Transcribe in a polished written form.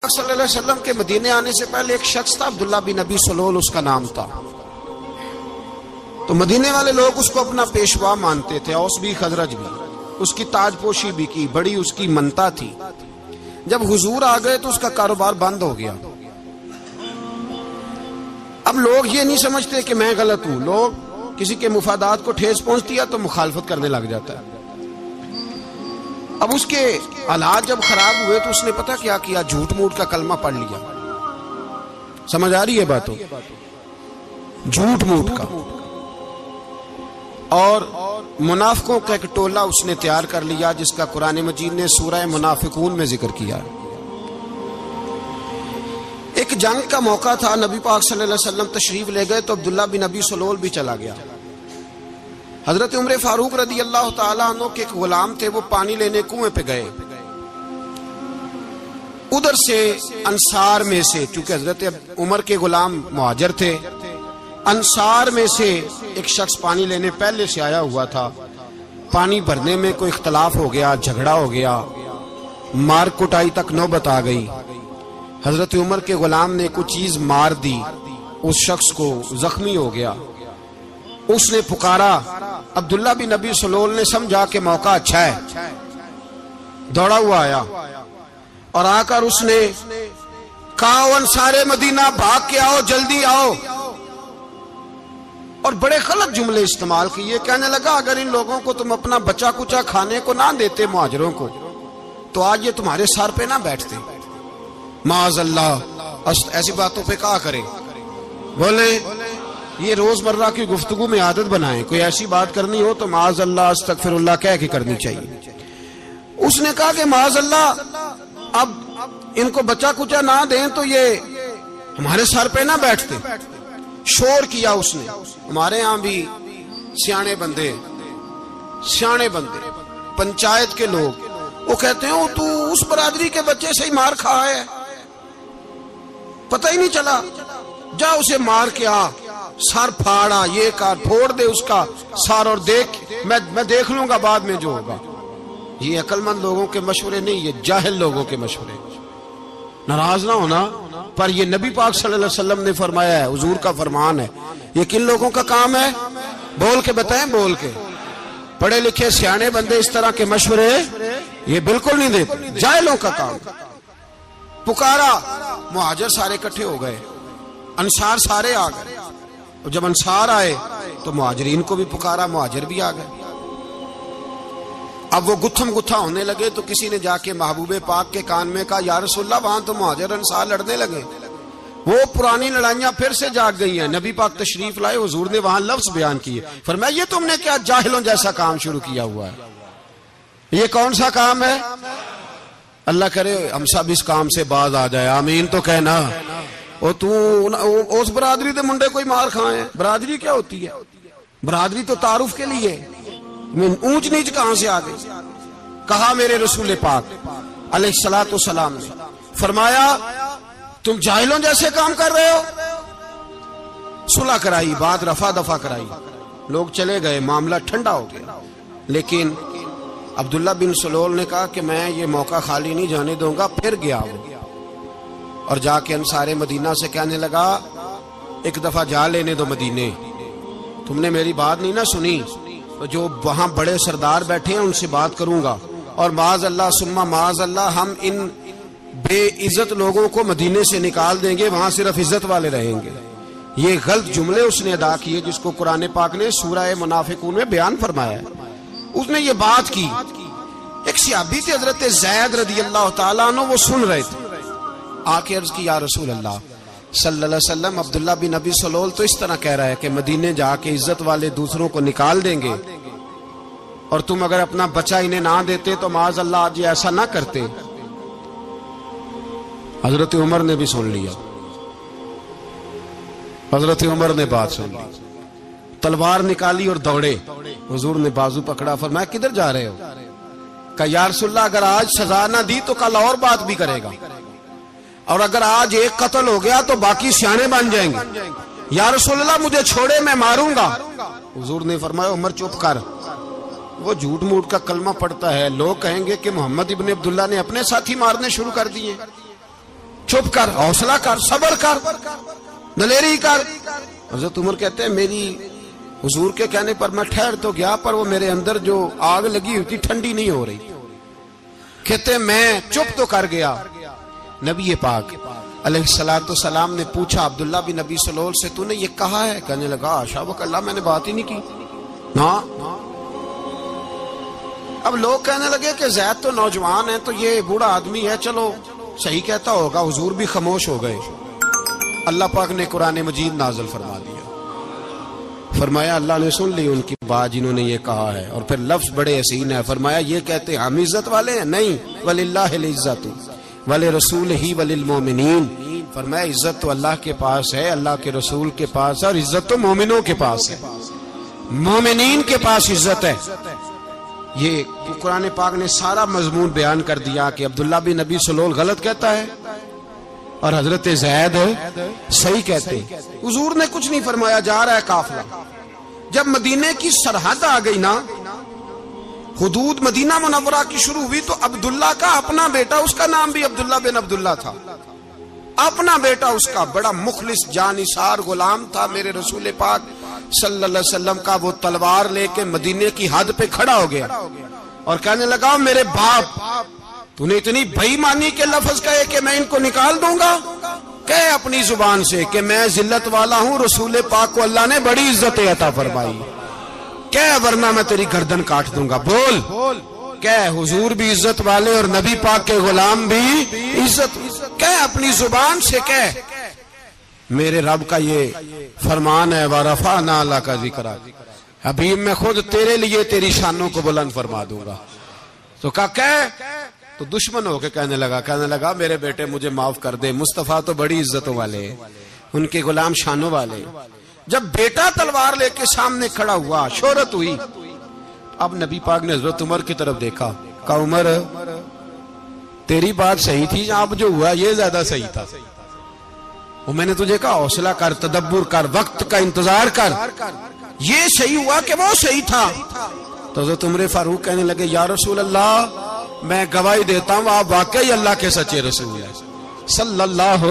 صلی اللہ علیہ وسلم کے مدینے آنے سے پہلے ایک شخص تھا، عبداللہ بن ابی سلول اس کا نام تھا. تو مدینے والے لوگ اس کو اپنا پیشوا مانتے تھے، اوس بھی خزرج بھی. اس کی تاج پوشی بھی کی، بڑی اس کی منتا تھی. جب حضور آ گئے تو اس کا کاروبار بند ہو گیا. اب لوگ یہ نہیں سمجھتے کہ میں غلط ہوں، لوگ کسی کے مفادات کو ٹھیس پہنچتی ہے تو مخالفت کرنے لگ جاتا ہے. اب اس کے حالات جب خراب ہوئے تو اس نے پتہ کیا کیا، جھوٹ موٹ کا کلمہ پڑھ لیا. سمجھ آ رہی ہے باتوں؟ جھوٹ موٹ کا. اور منافقوں کا ایک ٹولہ اس نے تیار کر لیا جس کا قرآن مجید نے سورہ منافقون میں ذکر کیا. ایک جنگ کا موقع تھا، نبی پاک صلی اللہ علیہ وسلم تشریف لے گئے تو عبداللہ بن ابی سلول بھی چلا گیا. حضرت عمر فاروق رضی اللہ تعالیٰ عنہ کے ایک غلام تھے، وہ پانی لینے کنویں پہ گئے. ادھر سے انصار میں سے، چونکہ حضرت عمر کے غلام مہاجر تھے، انصار میں سے ایک شخص پانی لینے پہلے سے آیا ہوا تھا. پانی بھرنے میں کوئی اختلاف ہو گیا، جھگڑا ہو گیا، مار کٹائی تک نوبت آ گئی. حضرت عمر کے غلام نے کچھ چیز مار دی، اس شخص کو زخمی ہو گیا. اس نے پکارا، عبداللہ بن ابی سلول نے سمجھا کہ موقع اچھا ہے، دوڑا ہوا آیا اور آ کر اس نے کہا، انصار مدینہ بھاگ کے آؤ، جلدی آؤ. اور بڑے غلط جملے استعمال کیے. کہنے لگا اگر ان لوگوں کو تم اپنا بچا کچا کھانے کو نہ دیتے مہاجروں کو تو آج یہ تمہارے سر پہ نہ بیٹھتے. معاذ اللہ، ایسی باتوں پہ کہا کرے. بولے یہ روزمرہ کی گفتگو میں عادت بنائیں، کوئی ایسی بات کرنی ہو تو معاذ اللہ استغفر اللہ کہہ کے کرنی چاہیے. اس نے کہا کہ معاذ اللہ اب ان کو بچا کچا نہ دیں تو یہ ہمارے سر پہ نہ بیٹھتے. شور کیا اس نے. ہمارے ہاں بھی سیانے بندے پنچایت کے لوگ وہ کہتے ہیں تو اس برادری کے بچے سے ہی مار کھا ہے، پتہ ہی نہیں چلا، جا اسے مار کے آ، سر پھاڑا، یہ کار پھوڑ دے اس کا سر اور دیکھ میں دیکھ لوں گا بعد میں جو ہوگا. یہ عقل مند لوگوں کے مشورے نہیں، یہ جاہل لوگوں کے مشورے. ناراض نہ ہونا، پر یہ نبی پاک صلی اللہ علیہ وسلم نے فرمایا ہے، حضور کا فرمان ہے. یہ کن لوگوں کا کام ہے؟ بول کے بتائیں، بول کے. پڑھے لکھے سیانے بندے اس طرح کے مشورے یہ بالکل نہیں دیتے، جاہلوں کا کام. پکارا، مہاجر سارے اکٹھے ہو گئے، انصار سارے آ گئے. اور جب انصار آئے تو مہاجرین کو بھی پکارا، مہاجر بھی آ گئے. اب وہ گتھم گتھا ہونے لگے تو کسی نے جا کے محبوب پاک کے کان میں کہا، یا رسول اللہ وہاں تو مہاجر انصار لڑنے لگے. وہ پرانی لڑائیاں پھر سے جاگ گئی ہیں. نبی پاک تشریف لائے، حضور نے وہاں لفظ بیان کیے، فرمایا یہ تم نے کیا جاہلوں جیسا کام شروع کیا ہوا ہے؟ یہ کون سا کام ہے؟ اللہ کرے ہم سب اس کام سے باز آ جائے، آمین تو کہنا. اور تو اس برادری دے منڈے کوئی مار کھائے. برادری کیا ہوتی ہے؟ برادری تو تعارف کے لیے. اونچ نیچ کہاں سے آ گئی؟ کہا میرے رسول پاک علیہ الصلوۃ والسلام نے، فرمایا تم جاہلوں جیسے کام کر رہے ہو. صلح کرائی، بات رفع دفع کرائی، لوگ چلے گئے، معاملہ ٹھنڈا ہو گیا. لیکن عبداللہ بن سلول نے کہا کہ میں یہ موقع خالی نہیں جانے دوں گا. پھر گیا وہ اور جا کے انصار مدینہ سے کہنے لگا، ایک دفعہ جا لینے دو مدینے، تم نے میری بات نہیں نہ سنی تو جو وہاں بڑے سردار بیٹھے ہیں ان سے بات کروں گا، اور معاذ اللہ ثم معاذ اللہ ہم ان بے عزت لوگوں کو مدینے سے نکال دیں گے، وہاں صرف عزت والے رہیں گے. یہ غلط جملے اس نے ادا کیے جس کو قرآن پاک نے سورہ منافقون میں بیان فرمایا ہے. اس نے یہ بات کی. ایک صحابی تھے حضرت زید رضی اللہ تعالیٰ عنہ، وہ سن رہے تھے. آ کے عرض کی، یا رسول اللہ صلی اللہ علیہ وسلم عبداللہ بن ابی سلول تو اس طرح کہہ رہا ہے کہ مدینے جا کے عزت والے دوسروں کو نکال دیں گے، اور تم اگر اپنا بچہ انہیں نہ دیتے تو معاذ اللہ آج یہ ایسا نہ کرتے. حضرت عمر نے بھی سن لیا. حضرت عمر نے بات سن لی، تلوار نکالی اور دوڑے. حضور نے بازو پکڑا، فرمایا کدھر جا رہے ہو؟ کہا یا رسول اللہ اگر آج سزا نہ دی تو کل اور بات بھی کرے گا، اور اگر آج ایک قتل ہو گیا تو باقی سیانے بن جائیں گے. یا رسول اللہ مجھے چھوڑے، میں ماروں گا. حضور نے فرمایا عمر چپ کر، وہ جھوٹ موٹ کا کلمہ پڑھتا ہے، لوگ کہیں گے کہ محمد ابن عبداللہ نے اپنے ساتھی مارنے شروع کر دیے. چپ کر، حوصلہ کر، صبر کر، دلیری کر۔ حضرت عمر کہتے ہیں میری حضور کے کہنے پر میں ٹھہر تو گیا، پر وہ میرے اندر جو آگ لگی ہوئی تھی ٹھنڈی نہیں ہو رہی۔ کہتے ہیں میں چپ تو کر گیا۔ نبی پاک علیہ السلام نے پوچھا عبداللہ بن نبی سلول سے تو نے یہ کہا ہے؟ کہنے لگا حاشا وک اللہ، میں نے بات ہی نہیں کی۔ ہاں، اب لوگ کہنے لگے کہ زید تو نوجوان ہے تو یہ بوڑھا آدمی ہے، چلو صحیح کہتا ہوگا۔ حضور بھی خاموش ہو گئے۔ اللہ پاک نے قرآن مجید نازل فرما دیا، فرمایا اللہ نے سن لی ان کی بات جنہوں نے یہ کہا ہے، اور پھر لفظ بڑے حسین ہے، فرمایا یہ کہتے ہیں ہم عزت والے ہیں؟ نہیں، وَلِلَّهِ الْعِزَّةُ وَلِرَسُولِهِ وَلِلْمُؤْمِنِينَ، فرمایا عزت تو اللہ کے پاس ہے، اللہ کے رسول کے پاس ہے، اور عزت تو مومنوں کے پاس ہے، مومنین کے پاس عزت ہے۔ یہ قرآن پاک نے سارا مضمون بیان کر دیا کہ عبداللہ بن نبی سلول غلط کہتا ہے اور حضرت زید صحیح کہتے۔ حضور نے کچھ نہیں فرمایا، جا رہا ہے قافلہ۔ جب مدینے کی سرحد آ گئی نا، حدود مدینہ منورہ کی شروع ہوئی، تو عبداللہ کا اپنا بیٹا، اس کا نام بھی عبداللہ بن عبداللہ تھا، اپنا بیٹا اس کا بڑا مخلص جانثار غلام تھا میرے رسول پاک صلی اللہ علیہ وسلم کا، وہ تلوار لے کے مدینے کی حد پہ کھڑا ہو گیا اور کہنے لگا میرے باپ تو نے اتنی بے ایمانی کے لفظ کہے کہ میں ان کو نکال دوں گا؟ کہے اپنی زبان سے کہ میں ذلت والا ہوں، رسول پاک کو اللہ نے بڑی عزت عطا فرمائی، کہے ورنہ میں تیری گردن کاٹ دوں گا۔ بول، کہے حضور بھی عزت والے اور نبی پاک کے غلام بھی عزت، کہے اپنی زبان سے، کہے میرے رب کا یہ فرمان ہے وَرَفَعْنَا لَكَ ذِكْرَكَ، حبیب میں خود تیرے لیے تیری شانوں کو بلند فرما دوں گا۔ تو کہا تو دشمن ہو کے کہنے لگا میرے بیٹے مجھے معاف کر دے، مصطفیٰ تو بڑی عزتوں والے، ان کے غلام شانوں والے۔ جب بیٹا تلوار لے کے سامنے کھڑا ہوا، شہرت ہوئی، اب نبی پاک نے حضرت عمر کی طرف دیکھا، کہا عمر تیری بات صحیح تھی، اب جو ہوا یہ زیادہ صحیح تھا، وہ میں نے تجھے کہا حوصلہ کر، تدبر کر، وقت کا انتظار کر، یہ صحیح ہوا کہ وہ صحیح تھا۔ تو حضرت عمر فاروق کہنے لگے یا رسول اللہ میں گواہی دیتا ہوں آپ واقعی اللہ کے سچے رسول ہیں صلی اللہ